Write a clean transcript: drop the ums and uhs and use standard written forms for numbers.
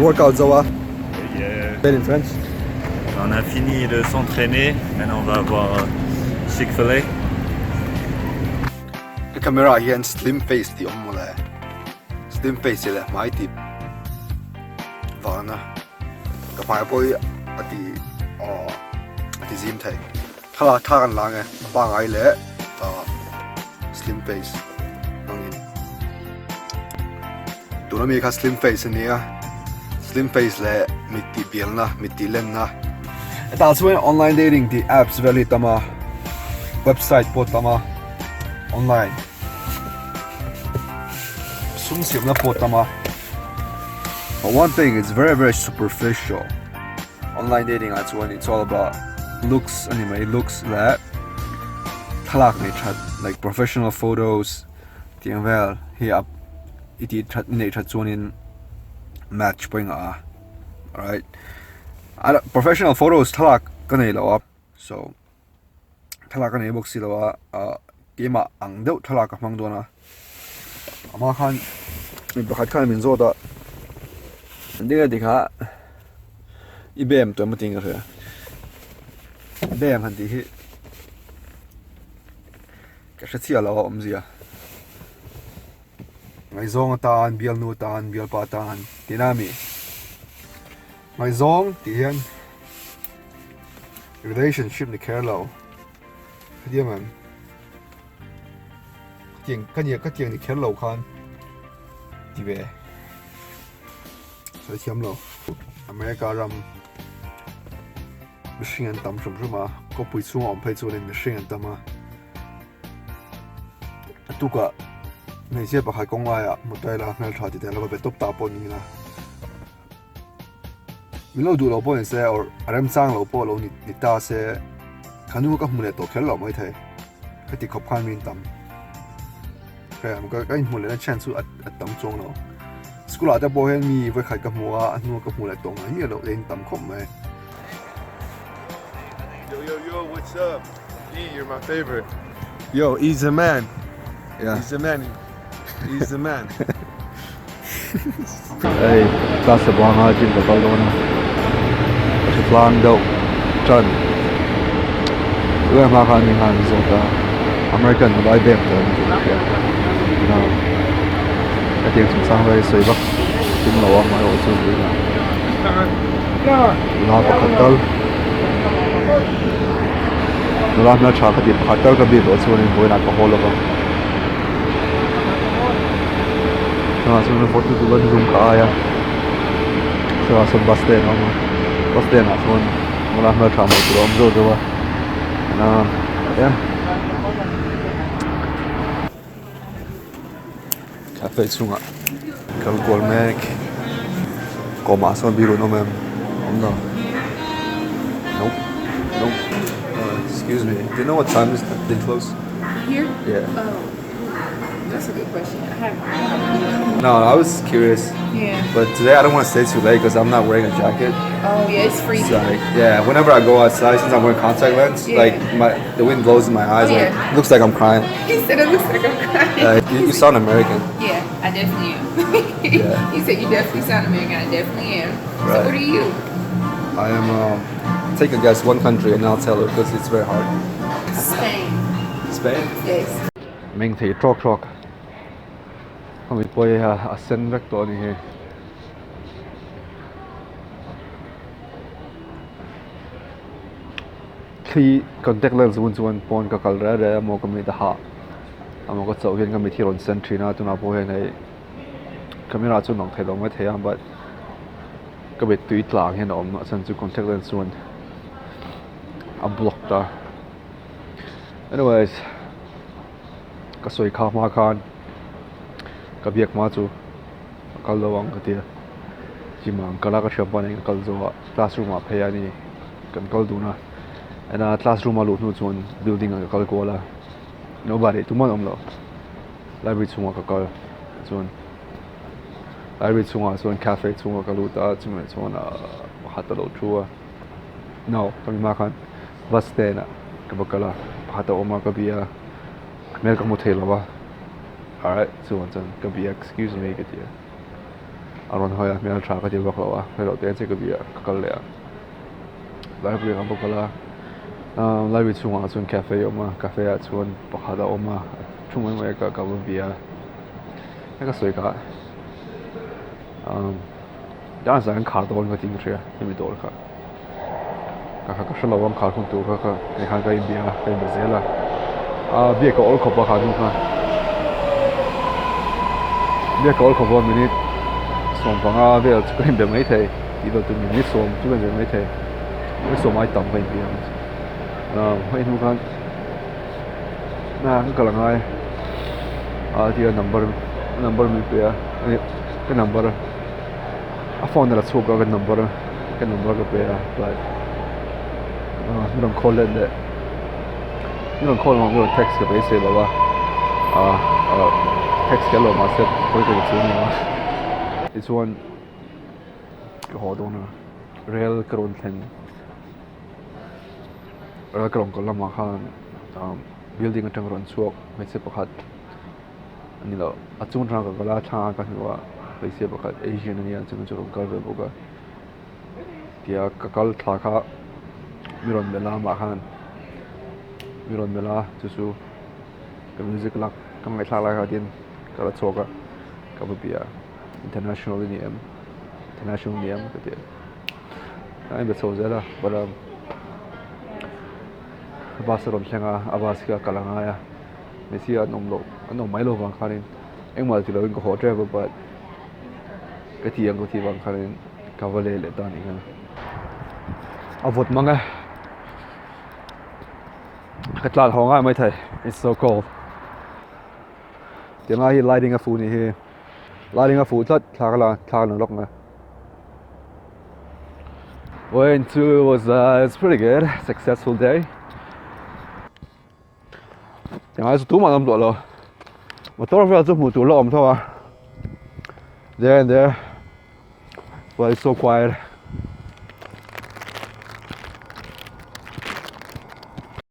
workout Zawa. Yeah. In French. On a fini de s'entraîner, maintenant on va voir Chick-fil-A. The camera hian slim face ti omole. Slim face le mai ti. Vana. Ka mai boy ati ati zim thei. Khala tharan lange pa ngai le slim face. Nangin. Tuna mi kha slim face nia. Slim face le mitti bielna, mitti lenna. That's when online dating the apps valley tama website po tama online. Sumsim na po tama. But one thing is very superficial. Online dating that's when it's all about looks anyway, looks that thalak ni chat like professional photos. Tiang well here iti chat ni chat in match point alright. Professional photos thalak kanai lawa so thalak kanai box lawa kema ang deuh thalak mang dona ama khan mi bakhat khan min zo da ndinga dikha ibem to mating re bem han di hi ka shachia lawa omzia ngai zong tan bial nu tan bial pa tan tinami my zong hian relationship ni kerlo dia man tiang kania ka tiang ni kerlo khan ti ve so thiam lo America ram machine an tam shum shuma ko pui chung om phai chu len machine an tama atuka nei se pa khai kong la ya mutai la mel tha ti te la be top ta pon ni la Milo du lo po se or aram sang lo po lo ni ta se khanu ka hmule to khel lo mai thai khati khop khan min tam ka am ka hmule na chan su at tam chong lo school ata po hen mi vai khai ka hmuwa anu ka hmule to ngai mi lo len tam khop mai Yo, what's up? You're my favorite. Yo, he's a man. Yeah. He's the man. He's the man. Hey, that's the one I did the ball plan đâu trần ưa mà khăn mình hàng rồi cả American nó bay đẹp rồi nào cái tiếng chúng sang đây sưởi bắc chúng nó mà ở chỗ gì là nó có khát tơ nó làm nó chả có điểm khát tơ cái bị ở chỗ này hồi nào có hồ lộc nó xuống nó photo tụi mình dùng cả ya sao xuống bus stand không bus stand là xuống nó làm nó chả một chỗ ông rồi đâu à yeah cafe xuống ạ calcul mec có mà son biro nó mem không đâu nope excuse me do you know what time is they close here yeah that's a good question. I haven't. No, I was curious. Yeah. But today I don't want to stay too late because I'm not wearing a jacket. Oh yeah, it's freezing. So, like, yeah, whenever I go outside, since I'm wearing contact lens, Yeah. like the wind blows in my eyes, Oh, like yeah. it looks like I'm crying. He said it looks like I'm crying. You sound American. Yeah, I definitely am. Yeah. He said you definitely sound American. I definitely am. Right. So what are you? I am. Take a guess, one country, and I'll tell her because it's very hard. Spain. Spain. Yes. Meng thei tawk. Không biết bơi sân vector to này. Khi contact lens buôn pon ka kalra ra mo kami da ha. Amo ko chau hian kami thiron sen thina tuna po he nei. Camera chu nong thei dong mai thei am but ka bet tui tlang hian om san chu contact lens one. A block ta. Anyways, ka soi kha ma khan ka biak ma chu kal lawang ka tia chimang kala ka shapa nei kal zo classroom a phei ani kan kal duna ana classroom a lu nu chun building a kal kola nobody tuman omlo library chunga ka kal chun library chunga chun cafe chunga ka lu ta chun chuna hata lo thua no kami ma khan bus stand ka bakala hata oma ka bia mel ka mo thela ba alright so one can be excuse me get here aron hoya mel tra ka ti bak lawa helo te che ka bia ka kal le library ang bokala library chunga chun cafe oma cafe a chun pakhada oma chunga mai ka ka bia ka soi ka dan sang khar don ka ting thria mi dor ka ka shalawang khar khun tu ka ni khan ka india ka brazil bia ka ol khopa kha nu ka bia ka ol khopa minute som panga vel chu kan be mai thei ti do tu mi som chu kan be mai thei mi som ai tam ka bia hai nu kan na ka la ngai dia number mi pe cái number phone là số cái number cái pe but you don't call it that you don't call on your text cái base là text cái lo mà sẽ có cái chuyện này it's one cái họ đó real kron thing real kron có làm mà khan building ở trong ron suộc mấy sẽ bắt anh là ở chung ra cái là thang cái nữa bây giờ bắt Asian này anh chung chung cái về boga thì cái cái thang khác miron bela mà khan miron bela chú chú cái music là cái ngày thang là cái cái là chọc cái bây giờ international name cái gì anh biết sao vậy là but Basaron siya abaska kalangaya Messi anong Milo bang kanin Emmanuel ti lawin ko ho driver but katiyang ko ti bang kanin kavalele tani nga avot mga katlal ho nga mai thai it's so cold ti nga hi lighting a fu ni hi lighting a fu tat thla lok nga went to it's pretty good successful day. Yang ai tu mà làm rồi, mà tôi phải giúp một tổ lợm thôi à. There and there, but it's so quiet.